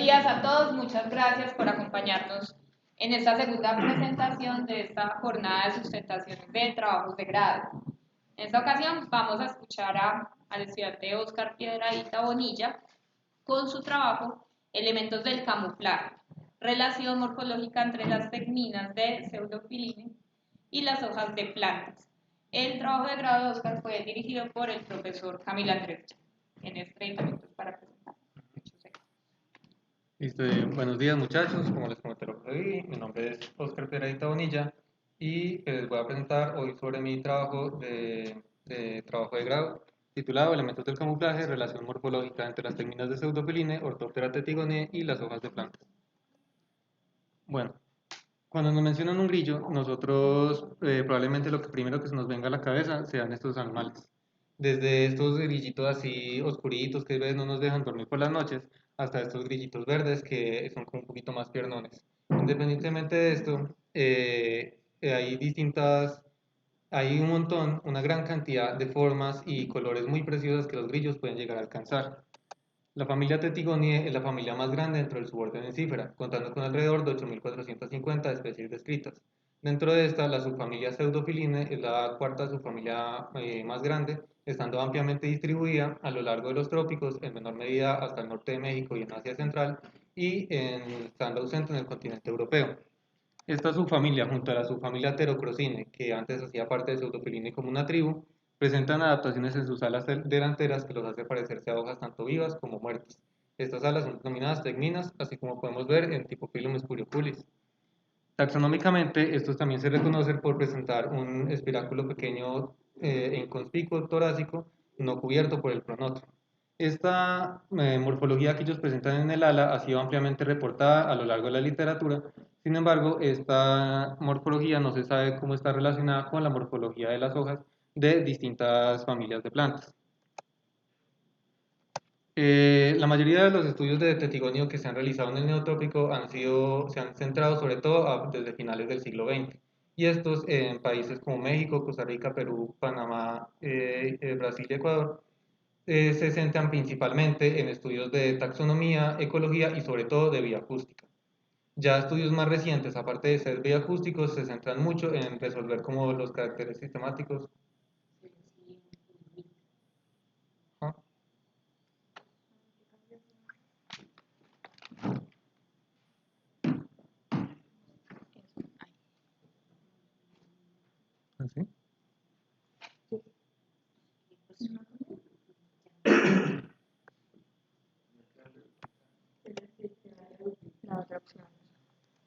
días a todos, muchas gracias por acompañarnos en esta segunda presentación de esta jornada de sustentación de trabajos de grado. En esta ocasión vamos a escuchar al estudiante Óscar Piedradita Bonilla con su trabajo Elementos del camuflaje, relación morfológica entre las tegminas de Pseudofiline y las hojas de plantas. El trabajo de grado de Óscar fue dirigido por el profesor Camilo Andrés. Tienes 30 minutos para presentar. Listo, buenos días muchachos, como les comenté lo que vi, mi nombre es Óscar Piedradita Bonilla y les voy a presentar hoy sobre mi trabajo trabajo de grado titulado Elementos del camuflaje, relación morfológica entre las tegminas de Pseudofiline, Orthoptera tetigone y las hojas de plantas. Bueno, cuando nos mencionan un grillo, nosotros probablemente lo que primero que se nos venga a la cabeza sean estos animales. Desde estos grillitos así oscuritos que a veces no nos dejan dormir por las noches, hasta estos grillitos verdes que son como un poquito más piernones. Independientemente de esto, hay un montón, una gran cantidad de formas y colores muy preciosas que los grillos pueden llegar a alcanzar. La familia Tetigonidae es la familia más grande dentro del suborden Encifera, contando con alrededor de 8.450 especies descritas. Dentro de esta, la subfamilia Pseudofiline es la cuarta subfamilia más grande, estando ampliamente distribuida a lo largo de los trópicos, en menor medida hasta el norte de México y en Asia Central, y estando ausente en el continente europeo. Esta subfamilia, junto a la subfamilia Pterocrocine, que antes hacía parte de Pseudofiline como una tribu, presentan adaptaciones en sus alas delanteras que los hace parecerse a hojas tanto vivas como muertas. Estas alas son denominadas tegminas, así como podemos ver en Typhopilum spurioculis. Taxonómicamente, estos también se reconocen por presentar un espiráculo pequeño e inconspicuo torácico, no cubierto por el pronoto. Esta morfología que ellos presentan en el ala ha sido ampliamente reportada a lo largo de la literatura. Sin embargo, esta morfología no se sabe cómo está relacionada con la morfología de las hojas de distintas familias de plantas. La mayoría de los estudios de tetigonio que se han realizado en el neotrópico se han centrado sobre todo desde finales del siglo XX, y estos en países como México, Costa Rica, Perú, Panamá, Brasil y Ecuador se centran principalmente en estudios de taxonomía, ecología y sobre todo de bioacústica. Ya estudios más recientes, aparte de ser bioacústicos, se centran mucho en resolver como los caracteres sistemáticos. ¿Ah? ¿Así? La otra opción.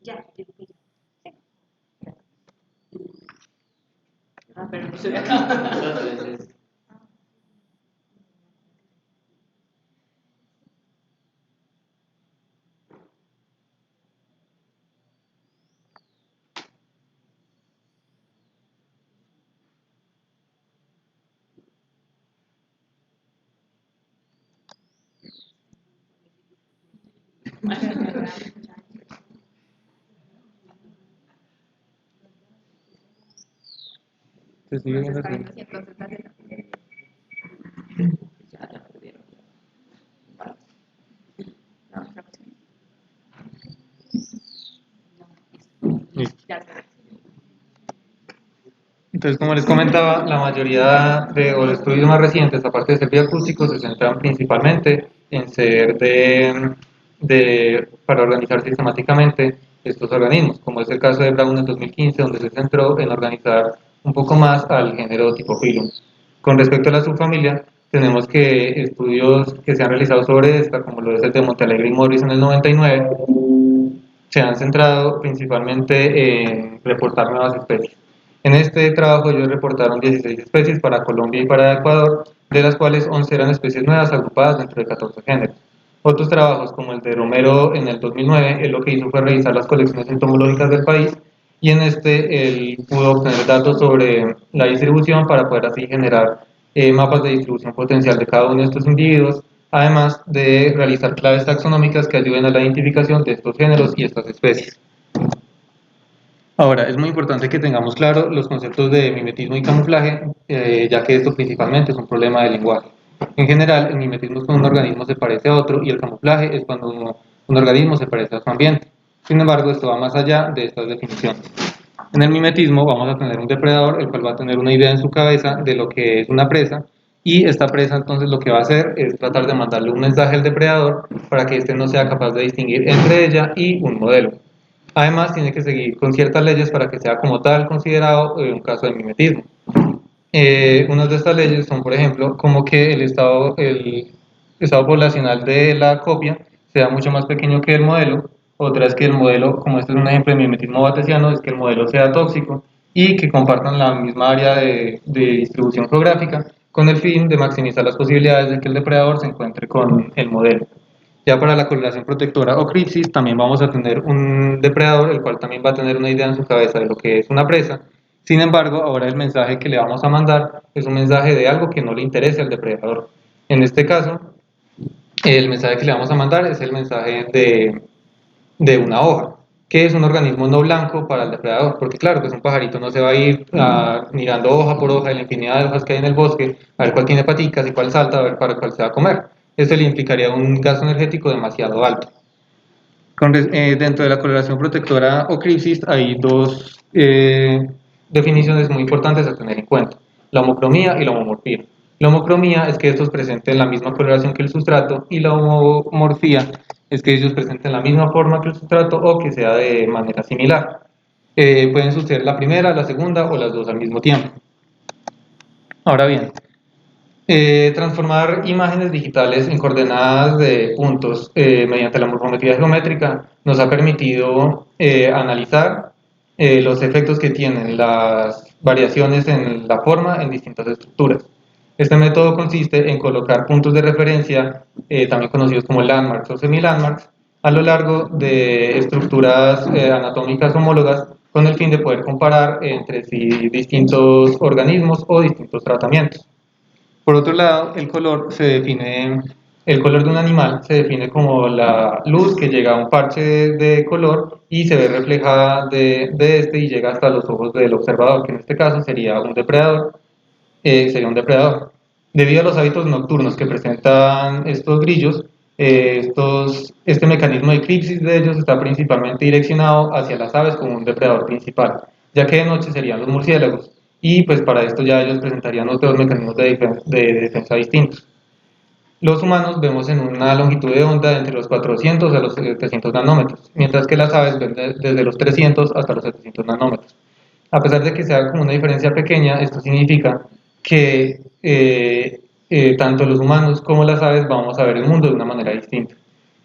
Ya. Pero no se ve acá. Se sigue viendo Está así. viendo si entonces dale. Ya pudieron. La otra opción. Listo. Ya se ve. Entonces, como les comentaba, la mayoría de los estudios más recientes, aparte de ser bioacústicos, se centran principalmente en para organizar sistemáticamente estos organismos, como es el caso de Brown en 2015, donde se centró en organizar un poco más al género Typhopilum. Con respecto a la subfamilia, tenemos que estudios que se han realizado sobre esta, como lo es el de Montealegre y Morris en el 99, se han centrado principalmente en reportar nuevas especies. En este trabajo ellos reportaron 16 especies para Colombia y para Ecuador, de las cuales 11 eran especies nuevas agrupadas dentro de 14 géneros. Otros trabajos, como el de Romero en el 2009, él lo que hizo fue revisar las colecciones entomológicas del país y en este él pudo obtener datos sobre la distribución para poder así generar mapas de distribución potencial de cada uno de estos individuos, además de realizar claves taxonómicas que ayuden a la identificación de estos géneros y estas especies. Ahora, es muy importante que tengamos claro los conceptos de mimetismo y camuflaje, ya que esto principalmente es un problema de lenguaje. En general, el mimetismo es cuando un organismo se parece a otro y el camuflaje es cuando Un organismo se parece a su ambiente. Sin embargo, esto va más allá de estas definiciones. En el mimetismo vamos a tener un depredador, el cual va a tener una idea en su cabeza de lo que es una presa, y esta presa entonces lo que va a hacer es tratar de mandarle un mensaje al depredador para que éste no sea capaz de distinguir entre ella y un modelo. Además, tiene que seguir con ciertas leyes para que sea como tal considerado un caso de mimetismo. Unas de estas leyes son, por ejemplo, como que el estado poblacional de la copia sea mucho más pequeño que el modelo. Otra es que el modelo, como este es un ejemplo de mimetismo batesiano, es que el modelo sea tóxico y que compartan la misma área de distribución geográfica con el fin de maximizar las posibilidades de que el depredador se encuentre con el modelo. Ya para la correlación protectora o cripsis también vamos a tener un depredador, el cual también va a tener una idea en su cabeza de lo que es una presa. Sin embargo, ahora el mensaje que le vamos a mandar es un mensaje de algo que no le interese al depredador. En este caso, el mensaje que le vamos a mandar es el mensaje de una hoja, que es un organismo no blanco para el depredador, porque claro, pues un pajarito no se va a ir mirando hoja por hoja de la infinidad de hojas que hay en el bosque, a ver cuál tiene paticas y cuál salta, a ver para cuál se va a comer. Esto le implicaría un gasto energético demasiado alto. Dentro de la correlación protectora o crisis hay dos definiciones muy importantes a tener en cuenta, la homocromía y la homomorfía. La homocromía es que estos presenten la misma coloración que el sustrato y la homomorfía es que ellos presenten la misma forma que el sustrato o que sea de manera similar. Pueden suceder la primera, la segunda o las dos al mismo tiempo. Ahora bien, transformar imágenes digitales en coordenadas de puntos mediante la morfometría geométrica nos ha permitido analizar los efectos que tienen las variaciones en la forma en distintas estructuras. Este método consiste en colocar puntos de referencia, también conocidos como landmarks o semi-landmarks, a lo largo de estructuras anatómicas homólogas con el fin de poder comparar entre sí distintos organismos o distintos tratamientos. Por otro lado, el color de un animal se define como la luz que llega a un parche de color y se ve reflejada de este y llega hasta los ojos del observador, que en este caso sería un depredador. Debido a los hábitos nocturnos que presentan estos grillos, este mecanismo de eclipsis de ellos está principalmente direccionado hacia las aves como un depredador principal, ya que de noche serían los murciélagos, y pues para esto ya ellos presentarían otros mecanismos de defensa distintos. Los humanos vemos en una longitud de onda entre los 400 a los 700 nanómetros, mientras que las aves ven desde los 300 hasta los 700 nanómetros. A pesar de que sea como una diferencia pequeña, esto significa que tanto los humanos como las aves vamos a ver el mundo de una manera distinta.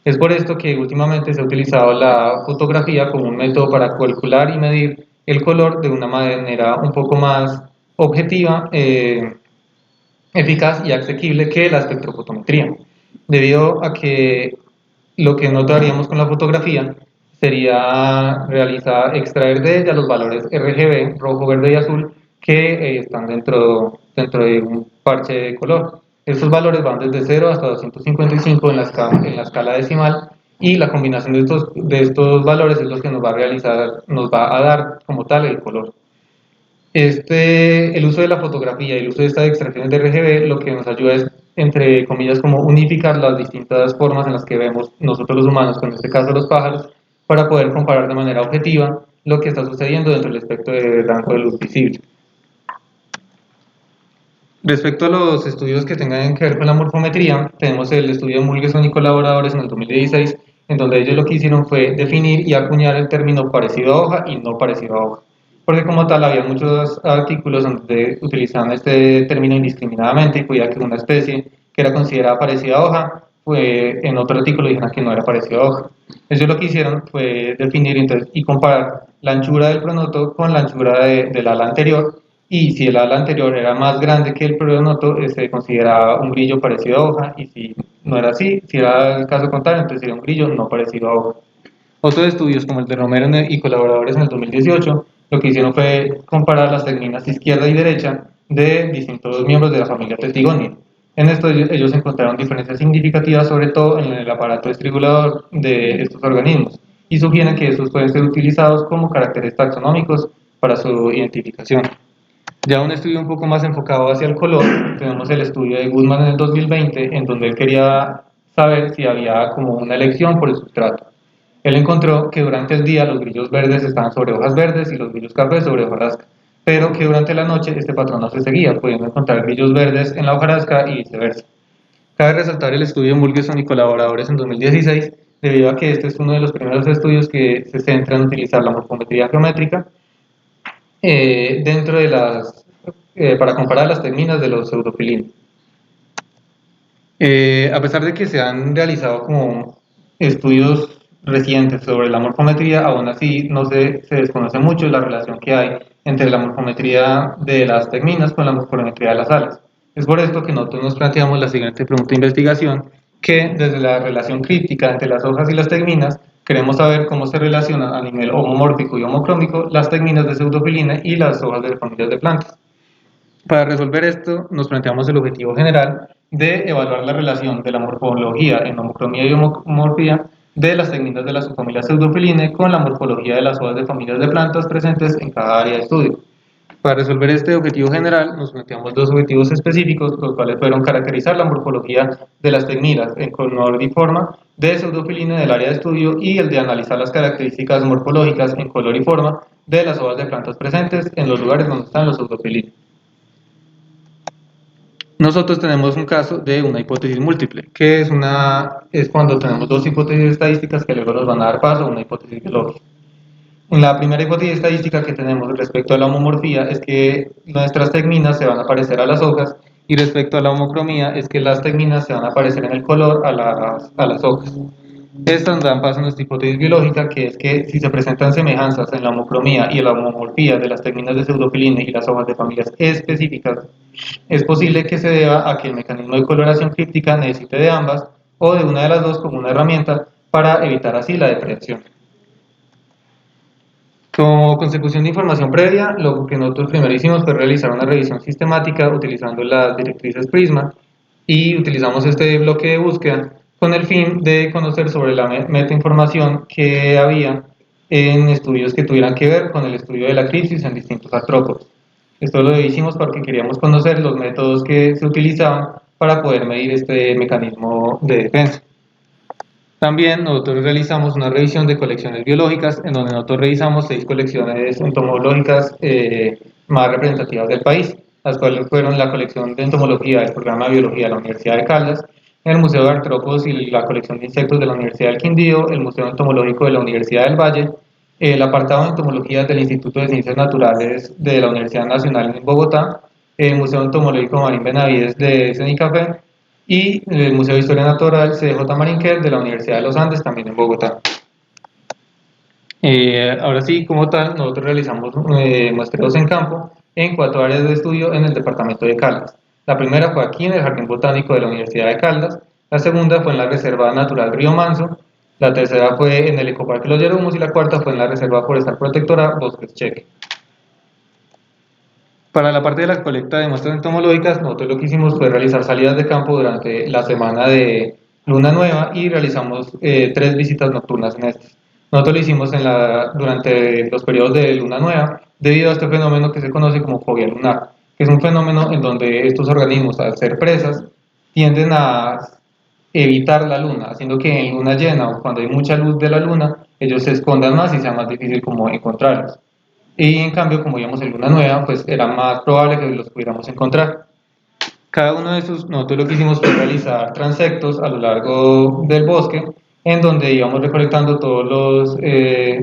Es por esto que últimamente se ha utilizado la fotografía como un método para calcular y medir el color de una manera un poco más objetiva, eficaz y asequible que la espectrofotometría, debido a que lo que notaríamos con la fotografía sería extraer de ella los valores RGB, rojo, verde y azul, que están dentro de un parche de color. Estos valores van desde 0 hasta 255 en la escala decimal y la combinación de estos valores es lo que nos va a dar como tal el color. El uso de la fotografía y el uso de estas extracciones de RGB lo que nos ayuda es, entre comillas, como unificar las distintas formas en las que vemos nosotros los humanos, con este caso los pájaros, para poder comparar de manera objetiva lo que está sucediendo dentro del espectro de rango de luz visible. Respecto a los estudios que tengan que ver con la morfometría, tenemos el estudio de Mulgeson y colaboradores en el 2016, en donde ellos lo que hicieron fue definir y acuñar el término parecido a hoja y no parecido a hoja. Porque como tal había muchos artículos donde utilizaban este término indiscriminadamente y podía que una especie que era considerada parecida a hoja, en otro artículo dijeron que no era parecida a hoja. Ellos lo que hicieron fue definir y comparar la anchura del pronoto con la anchura del ala anterior, y si el ala anterior era más grande que el pronoto, se consideraba un grillo parecido a hoja, y si no era así, si era el caso contrario, entonces sería un grillo no parecido a hoja. Otros estudios, como el de Romero y colaboradores en el 2018, lo que hicieron fue comparar las tegminas izquierda y derecha de distintos miembros de la familia Tetigonidae. En esto ellos encontraron diferencias significativas, sobre todo en el aparato estribulador de estos organismos, y sugieren que estos pueden ser utilizados como caracteres taxonómicos para su identificación. Ya un estudio un poco más enfocado hacia el color, tenemos el estudio de Goodman en el 2020, en donde él quería saber si había como una elección por el sustrato. Él encontró que durante el día los grillos verdes estaban sobre hojas verdes y los grillos cafés sobre hojarasca, pero que durante la noche este patrón no se seguía, pudiendo encontrar grillos verdes en la hojarasca y viceversa. Cabe resaltar el estudio Murgeson y colaboradores en 2016, debido a que este es uno de los primeros estudios que se centra en utilizar la morfometría geométrica dentro de para comparar las tegminas de los pseudofilinos. A pesar de que se han realizado como estudios recientes sobre la morfometría, aún así se desconoce mucho la relación que hay entre la morfometría de las tegminas con la morfometría de las alas. Es por esto que nosotros nos planteamos la siguiente pregunta de investigación, que desde la relación críptica entre las hojas y las tegminas, queremos saber cómo se relacionan a nivel homomórfico y homocrómico las tegminas de pseudofilina y las hojas de familias de plantas. Para resolver esto, nos planteamos el objetivo general de evaluar la relación de la morfología en homocromía y homomorfía de las tegminas de la subfamilia Pseudophilinae con la morfología de las hojas de familias de plantas presentes en cada área de estudio. Para resolver este objetivo general, nos planteamos dos objetivos específicos, los cuales fueron caracterizar la morfología de las tegminas en color y forma de Pseudophilinae del área de estudio y el de analizar las características morfológicas en color y forma de las hojas de plantas presentes en los lugares donde están los Pseudophilinae. Nosotros tenemos un caso de una hipótesis múltiple, que es cuando tenemos dos hipótesis estadísticas que luego nos van a dar paso a una hipótesis biológica. En la primera hipótesis estadística que tenemos respecto a la homomorfía es que nuestras tegminas se van a parecer a las hojas y respecto a la homocromía es que las tegminas se van a parecer en el color a las hojas. Estas nos dan paso a nuestra hipótesis biológica, que es que si se presentan semejanzas en la homocromía y la homomorfía de las tegminas de pseudofilina y las hojas de familias específicas, es posible que se deba a que el mecanismo de coloración críptica necesite de ambas o de una de las dos como una herramienta para evitar así la depredación. Como consecución de información previa, lo que nosotros primero hicimos fue realizar una revisión sistemática utilizando las directrices Prisma y utilizamos este bloque de búsqueda con el fin de conocer sobre la metainformación que había en estudios que tuvieran que ver con el estudio de la crisis en distintos artrópodos. Esto lo hicimos porque queríamos conocer los métodos que se utilizaban para poder medir este mecanismo de defensa. También nosotros realizamos una revisión de colecciones biológicas en donde nosotros revisamos 6 colecciones entomológicas más representativas del país, las cuales fueron la colección de entomología del programa de biología de la Universidad de Caldas, el Museo de Artrópodos y la colección de insectos de la Universidad del Quindío, el Museo Entomológico de la Universidad del Valle, el apartado de entomología del Instituto de Ciencias Naturales de la Universidad Nacional en Bogotá, el Museo Entomológico Marín Benavides de Cenicafé y el Museo de Historia Natural CJ Marinquer de la Universidad de los Andes, también en Bogotá. Ahora sí, como tal, nosotros realizamos muestreos en campo en 4 áreas de estudio en el departamento de Caldas. La primera fue aquí en el Jardín Botánico de la Universidad de Caldas, la segunda fue en la Reserva Natural Río Manso, la tercera fue en el Ecoparque Los Yerumos y la cuarta fue en la Reserva Forestal Protectora Bosques Cheque. Para la parte de la colecta de muestras entomológicas, nosotros lo que hicimos fue realizar salidas de campo durante la semana de luna nueva y realizamos 3 visitas nocturnas en estas. Nosotros lo hicimos durante los periodos de luna nueva debido a este fenómeno que se conoce como fobia lunar, que es un fenómeno en donde estos organismos, al ser presas, tienden a evitar la luna, haciendo que en luna llena o cuando hay mucha luz de la luna, ellos se escondan más y sea más difícil como encontrarlos. Y en cambio, como íbamos en luna nueva, pues era más probable que los pudiéramos encontrar. Cada uno de esos, nosotros lo que hicimos fue realizar transectos a lo largo del bosque, en donde íbamos recolectando todos los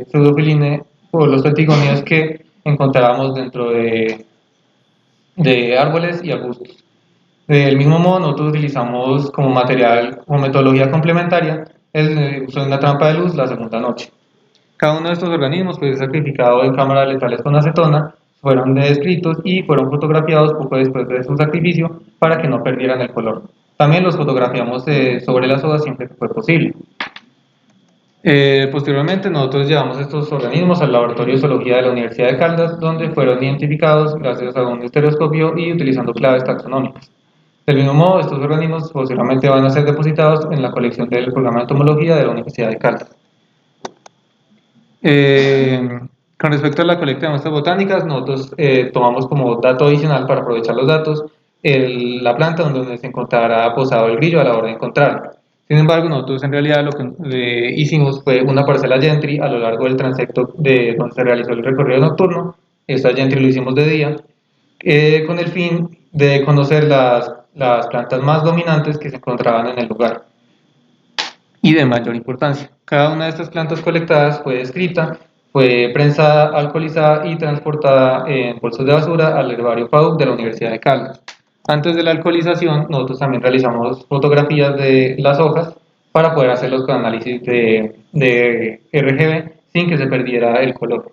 pseudofilines o los petigonios que encontrábamos dentro de árboles y arbustos. Del mismo modo, nosotros utilizamos como material, como metodología complementaria, el uso de una trampa de luz la segunda noche. Cada uno de estos organismos fue sacrificado en cámaras letales con acetona, fueron descritos y fueron fotografiados poco después de su sacrificio para que no perdieran el color. También los fotografiamos sobre las hojas siempre que fue posible. Posteriormente nosotros llevamos estos organismos al laboratorio de zoología de la Universidad de Caldas, donde fueron identificados gracias a un estereoscopio y utilizando claves taxonómicas. Del mismo modo, estos organismos posteriormente van a ser depositados en la colección del programa de entomología de la Universidad de Caldas. Con respecto a la colecta de muestras botánicas, nosotros tomamos como dato adicional para aprovechar los datos la planta donde se encontrará posado el grillo a la hora de encontrarlo. Sin embargo, nosotros en realidad lo que hicimos fue una parcela Gentry a lo largo del transecto de donde se realizó el recorrido nocturno. Esta Gentry lo hicimos de día, con el fin de conocer las plantas más dominantes que se encontraban en el lugar y de mayor importancia. Cada una de estas plantas colectadas fue descrita, fue prensada, alcoholizada y transportada en bolsas de basura al herbario PAUC de la Universidad de Caldas. Antes de la alcoholización, nosotros también realizamos fotografías de las hojas para poder hacerlos con análisis de RGB sin que se perdiera el color.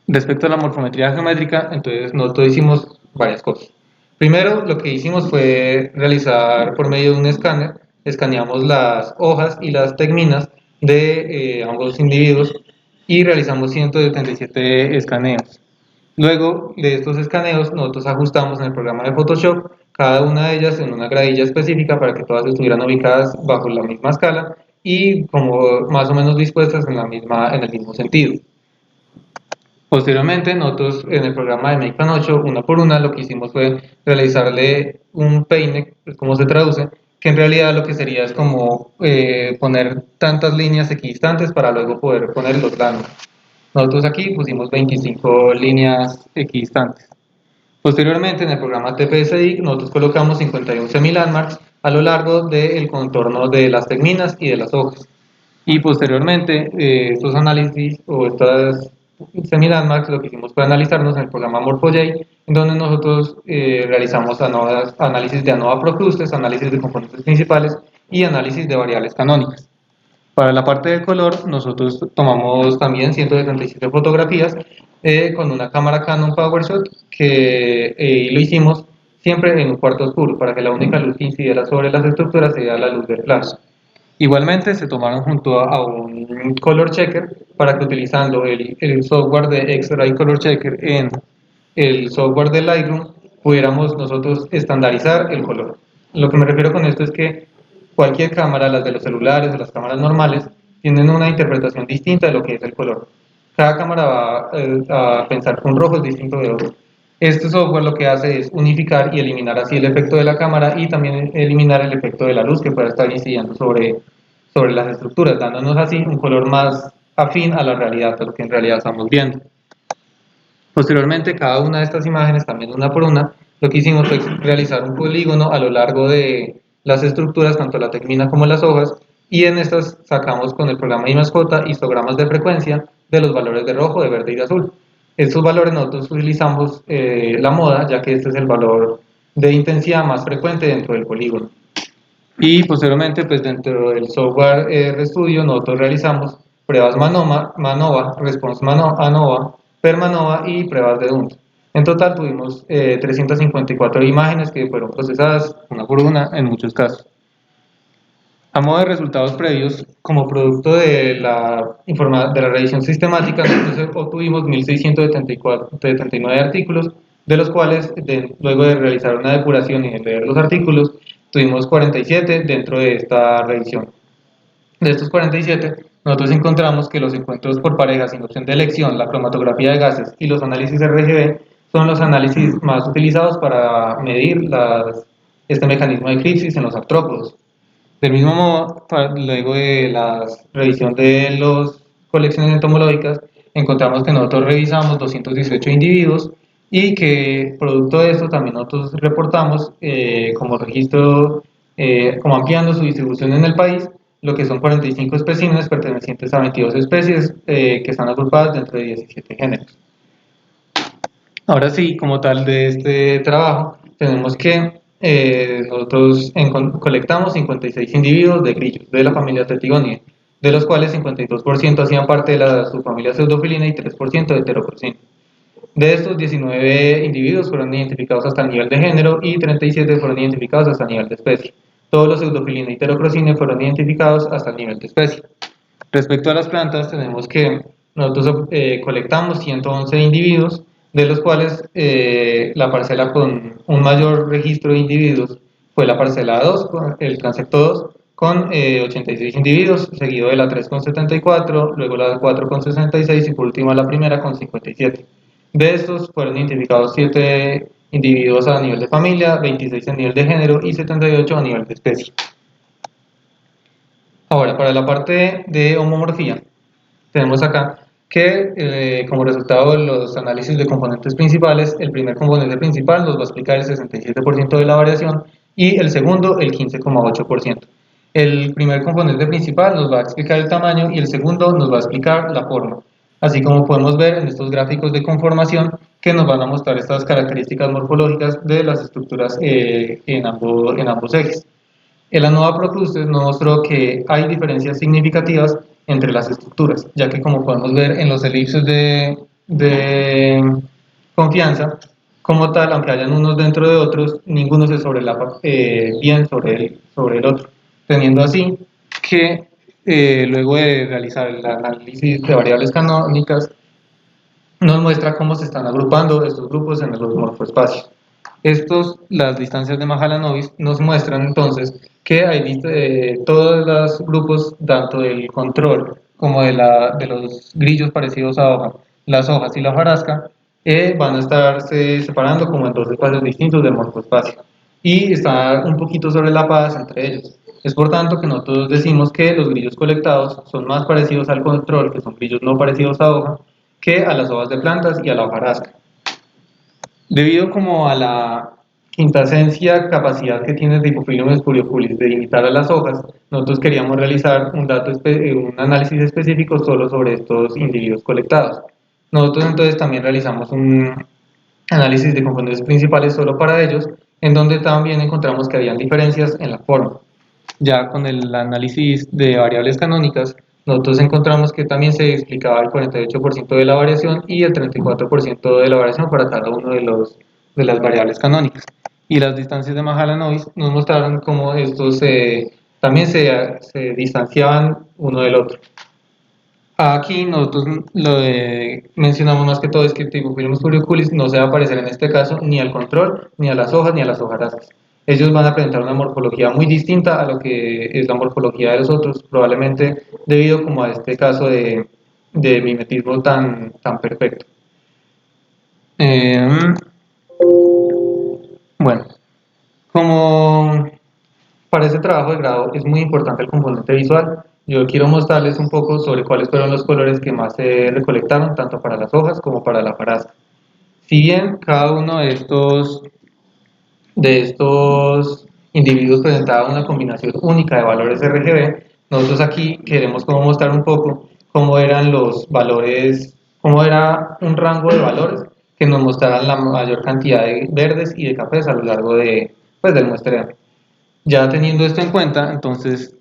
Respecto a la morfometría geométrica, entonces nosotros hicimos varias cosas. Primero, lo que hicimos fue realizar por medio de un escáner, escaneamos las hojas y las tegminas de ambos individuos y realizamos 177 escaneos. Luego de estos escaneos, nosotros ajustamos en el programa de Photoshop cada una de ellas en una gradilla específica para que todas estuvieran ubicadas bajo la misma escala y como más o menos dispuestas en en el mismo sentido. Posteriormente, nosotros en el programa de Make 8, una por una, lo que hicimos fue realizarle un peine, como se traduce, que en realidad lo que sería es como poner tantas líneas equidistantes para luego poder poner los planos. Nosotros aquí pusimos 25 líneas equidistantes. Posteriormente, en el programa TPSI, nosotros colocamos 51 semi-landmarks a lo largo del contorno de las tegminas y de las hojas. Y posteriormente, estos análisis o estas semi-landmarks lo que hicimos fue analizarnos en el programa MorphoJ, en donde nosotros realizamos análisis de ANOVA Procrustes, análisis de componentes principales y análisis de variables canónicas. Para la parte del color, nosotros tomamos también 177 fotografías con una cámara Canon PowerShot que lo hicimos siempre en un cuarto oscuro para que la única luz que incidiera sobre las estructuras sea la luz del flash. Igualmente se tomaron junto a un color checker para que utilizando el software de X-Ray Color Checker en el software de Lightroom pudiéramos nosotros estandarizar el color. Lo que me refiero con esto es que cualquier cámara, las de los celulares o las cámaras normales, tienen una interpretación distinta de lo que es el color. Cada cámara va a pensar que un rojo es distinto de otro. Este software lo que hace es unificar y eliminar así el efecto de la cámara y también eliminar el efecto de la luz que pueda estar incidiendo sobre las estructuras, dándonos así un color más afín a la realidad, de lo que en realidad estamos viendo. Posteriormente, cada una de estas imágenes, también una por una, lo que hicimos fue realizar un polígono a lo largo de las estructuras, tanto la tegmina como las hojas, y en estas sacamos con el programa IMASJ histogramas de frecuencia de los valores de rojo, de verde y de azul. Estos valores nosotros utilizamos la moda, ya que este es el valor de intensidad más frecuente dentro del polígono. Y posteriormente, pues dentro del software RStudio, nosotros realizamos pruebas MANOVA, Response ANOVA, PERMANOVA y pruebas de DUNT. En total tuvimos 354 imágenes que fueron procesadas una por una en muchos casos. A modo de resultados previos, como producto de la revisión sistemática, nosotros obtuvimos 1.679 artículos, de los cuales, luego de realizar una depuración y de leer los artículos, tuvimos 47 dentro de esta revisión. De estos 47, nosotros encontramos que los encuentros por parejas sin opción de elección, la cromatografía de gases y los análisis RGB son los análisis más utilizados para medir este mecanismo de eclipsis en los artrópodos. Del mismo modo, luego de la revisión de las colecciones entomológicas, encontramos que nosotros revisamos 218 individuos y que producto de esto también nosotros reportamos como registro, como ampliando su distribución en el país, lo que son 45 especímenes pertenecientes a 22 especies que están agrupadas dentro de 17 géneros. Ahora sí, como tal de este trabajo, tenemos que nosotros colectamos 56 individuos de grillos de la familia Tetigonidae, de los cuales 52% hacían parte de la subfamilia Pseudofilina y 3% de Heterocrocina. De estos, 19 individuos fueron identificados hasta el nivel de género y 37 fueron identificados hasta el nivel de especie. Todos los Pseudofilina y Heterocrocina fueron identificados hasta el nivel de especie. Respecto a las plantas, tenemos que nosotros colectamos 111 individuos, de los cuales la parcela con un mayor registro de individuos fue la parcela 2, el transecto 2, con 86 individuos, seguido de la 3 con 74, luego la 4 con 66 y por último la primera con 57. De estos fueron identificados 7 individuos a nivel de familia, 26 a nivel de género y 78 a nivel de especie. Ahora, para la parte de homomorfía, tenemos acá que como resultado de los análisis de componentes principales, el primer componente principal nos va a explicar el 67% de la variación y el segundo el 15,8%. El primer componente principal nos va a explicar el tamaño y el segundo nos va a explicar la forma. Así como podemos ver en estos gráficos de conformación que nos van a mostrar estas características morfológicas de las estructuras en ambos ejes. El ANOVA Procluster nos mostró que hay diferencias significativas entre las estructuras, ya que como podemos ver en los elipses de confianza, como tal, aunque hayan unos dentro de otros, ninguno se sobrelapa bien sobre el otro, teniendo así que luego de realizar el análisis de variables canónicas, nos muestra cómo se están agrupando estos grupos en los morfoespacios. Las distancias de Mahalanobis nos muestran entonces que hay todos los grupos, tanto del control como de los grillos parecidos a hoja, las hojas y la hojarasca, van a estarse separando como en dos espacios distintos de morfoespacio y están un poquito sobrelapadas entre ellos. Es por tanto que nosotros decimos que los grillos colectados son más parecidos al control, que son grillos no parecidos a hoja, que a las hojas de plantas y a la hojarasca. Debido como a la quintasencia capacidad que tiene el Rhipophyllum spurioculis de imitar a las hojas, nosotros queríamos realizar un análisis específico solo sobre estos individuos colectados. Nosotros entonces también realizamos un análisis de componentes principales solo para ellos, en donde también encontramos que habían diferencias en la forma. Ya con el análisis de variables canónicas, nosotros encontramos que también se explicaba el 48% de la variación y el 34% de la variación para cada uno de las variables canónicas. Y las distancias de Mahalanobis nos mostraron cómo estos también se distanciaban uno del otro. Aquí nosotros mencionamos más que todo es que Typhlophilus furioculis no se va a parecer en este caso ni al control, ni a las hojas, ni a las hojarascas. Ellos van a presentar una morfología muy distinta a lo que es la morfología de los otros, probablemente debido como a este caso de mimetismo tan perfecto. Bueno, como para este trabajo de grado es muy importante el componente visual. Yo quiero mostrarles un poco sobre cuáles fueron los colores que más se recolectaron, tanto para las hojas como para la hojarasca. Si bien cada uno de estos individuos presentaba una combinación única de valores RGB, nosotros aquí queremos como mostrar un poco cómo eran los valores, cómo era un rango de valores que nos mostraran la mayor cantidad de verdes y de cafés a lo largo del muestreo. Ya teniendo esto en cuenta, entonces,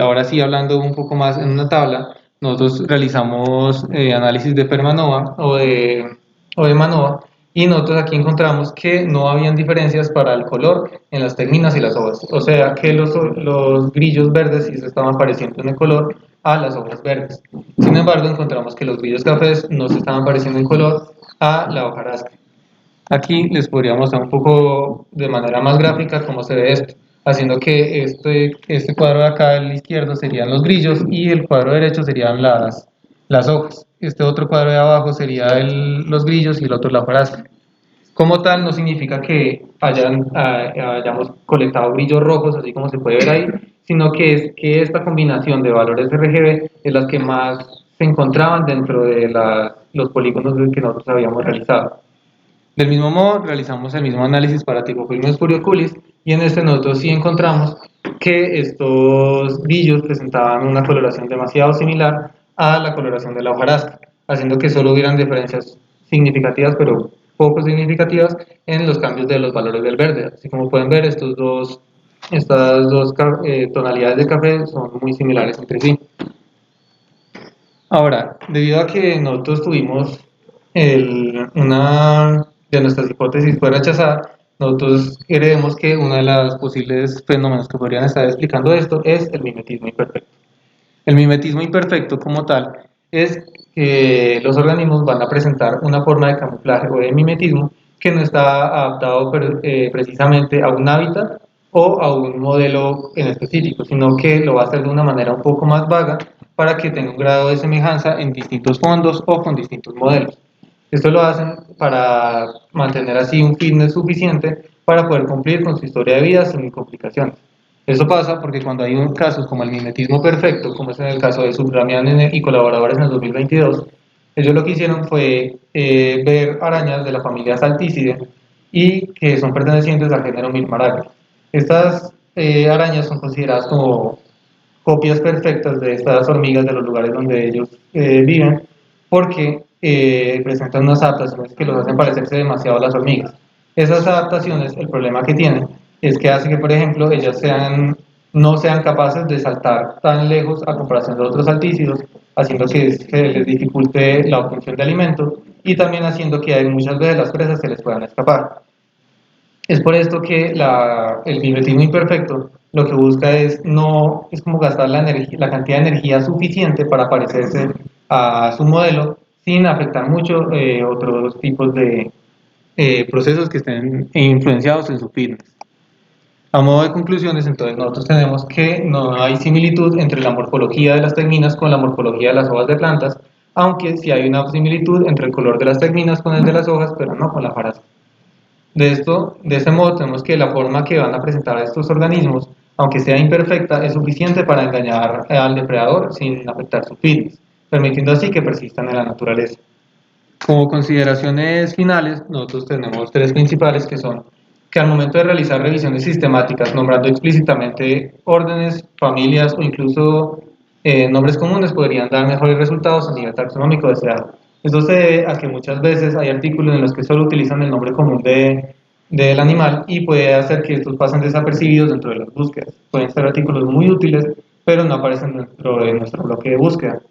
ahora sí hablando un poco más en una tabla, nosotros realizamos análisis de Permanova o de Manova y nosotros aquí encontramos que no habían diferencias para el color en las tegminas y las hojas. O sea que los grillos verdes sí se estaban pareciendo en el color a las hojas verdes. Sin embargo, encontramos que los grillos cafés no se estaban pareciendo en color a la hojarasca. Aquí les podría mostrar un poco de manera más gráfica cómo se ve esto, haciendo que este cuadro de acá al izquierdo serían los grillos y el cuadro derecho serían las hojas. Este otro cuadro de abajo sería los grillos y el otro la hojarasca. Como tal, no significa que hayamos colectado grillos rojos, así como se puede ver ahí, sino que es que esta combinación de valores RGB es las que más se encontraban dentro de los polígonos que nosotros habíamos realizado. Del mismo modo, realizamos el mismo análisis para Typhlophilus furioculis y en este nosotros sí encontramos que estos grillos presentaban una coloración demasiado similar a la coloración de la hojarasca, haciendo que solo hubieran diferencias significativas, pero poco significativas, en los cambios de los valores del verde. Así como pueden ver, estas dos tonalidades de café son muy similares entre sí. Ahora, debido a que nosotros tuvimos una de nuestras hipótesis fue rechazada, nosotros creemos que uno de los posibles fenómenos que podrían estar explicando esto es el mimetismo imperfecto. El mimetismo imperfecto como tal es que los organismos van a presentar una forma de camuflaje o de mimetismo que no está adaptado precisamente a un hábitat o a un modelo en específico, sino que lo va a hacer de una manera un poco más vaga para que tenga un grado de semejanza en distintos fondos o con distintos modelos. Esto lo hacen para mantener así un fitness suficiente para poder cumplir con su historia de vida sin complicaciones. Eso pasa porque cuando hay casos como el mimetismo perfecto, como es en el caso de Subramian y colaboradores en el 2022, ellos lo que hicieron fue ver arañas de la familia Salticidae y que son pertenecientes al género Milmaraca. Estas arañas son consideradas como copias perfectas de estas hormigas de los lugares donde ellos viven, porque presentan unas adaptaciones que los hacen parecerse demasiado a las hormigas. Esas adaptaciones, el problema que tienen es que hace que, por ejemplo, no sean capaces de saltar tan lejos a comparación de otros altícidos, haciendo que les dificulte la obtención de alimento y también haciendo que muchas veces las presas se les puedan escapar. Es por esto que el mimetismo imperfecto lo que busca es no es como gastar la cantidad de energía suficiente para parecerse a su modelo sin afectar mucho otros tipos de procesos que estén influenciados en su fitness. A modo de conclusiones, entonces nosotros tenemos que no hay similitud entre la morfología de las tegminas con la morfología de las hojas de plantas, aunque sí hay una similitud entre el color de las tegminas con el de las hojas, pero no con la faraza. De este modo, tenemos que la forma que van a presentar estos organismos, aunque sea imperfecta, es suficiente para engañar al depredador sin afectar su fitness, permitiendo así que persistan en la naturaleza. Como consideraciones finales, nosotros tenemos tres principales que son que al momento de realizar revisiones sistemáticas, nombrando explícitamente órdenes, familias o incluso nombres comunes, podrían dar mejores resultados a nivel taxonómico deseado. Esto se debe a que muchas veces hay artículos en los que solo utilizan el nombre común del animal y puede hacer que estos pasen desapercibidos dentro de las búsquedas. Pueden ser artículos muy útiles, pero no aparecen dentro de nuestro bloque de búsqueda.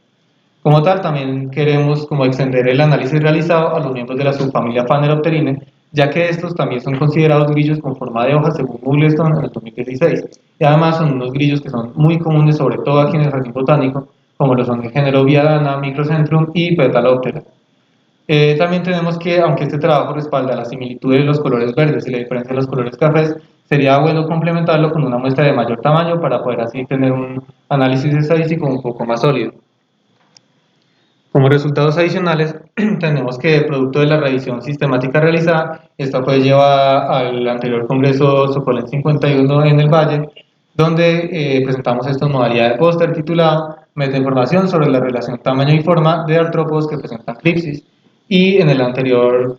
Como tal, también queremos como extender el análisis realizado a los miembros de la subfamilia Phaneropterinae, ya que estos también son considerados grillos con forma de hoja según Googlestone en el 2016. Y además son unos grillos que son muy comunes, sobre todo aquí en el jardín botánico, como lo son el género Viadana, Microcentrum y Petaloptera. También tenemos que, aunque este trabajo respalda la similitud de los colores verdes y la diferencia de los colores cafés, sería bueno complementarlo con una muestra de mayor tamaño para poder así tener un análisis estadístico un poco más sólido. Como resultados adicionales, tenemos que, producto de la revisión sistemática realizada, esta fue llevada al anterior Congreso Socolén 51 en el Valle, donde presentamos esta modalidad de póster titulado Metainformación sobre la relación tamaño y forma de artrópodos que presentan cripsis. Y en el anterior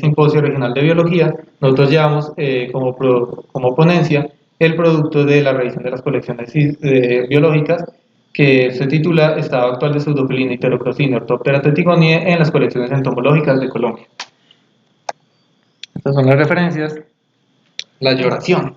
Simposio Regional de Biología, nosotros llevamos como ponencia el producto de la revisión de las colecciones biológicas que se titula Estado actual de Pseudofilina y Pterocrocina Orthoptera tetigoniae en las colecciones entomológicas de Colombia. Estas son las referencias. La lloración.